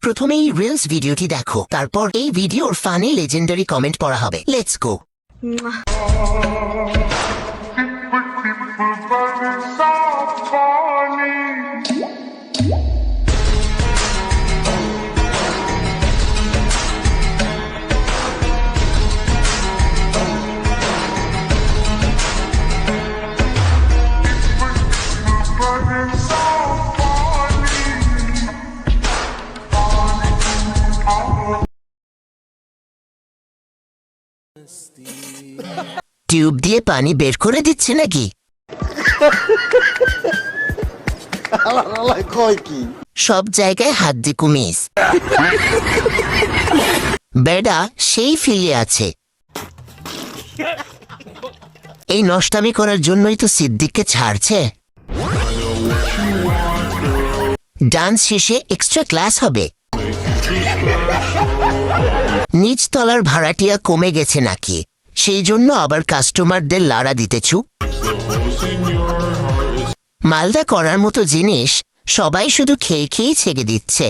প্রথমেই রিলস ভিডিওটি দেখো, তারপর এই ভিডিওর ফানি লেজেন্ডারি কমেন্ট পড়া হবে। Let's go. টিউব দিয়ে পানি বের করে দিচ্ছে নাকি? সব জায়গায় হাত দিয়ে কুমিস। বেডা সেই ফিরে আছে। এই নষ্টামি করার জন্যই তো সিদ্দিককে ছাড়ছে। ডান্স শেষে এক্সট্রা ক্লাস হবে। নিচতলার ভাড়াটিয়া কমে গেছে নাকি, সেই জন্য আবার কাস্টমারদের লাড়া দিতেছু? মালদা করার মতো জিনিস সবাই শুধু খেয়ে খেয়েই ছেড়ে দিচ্ছে।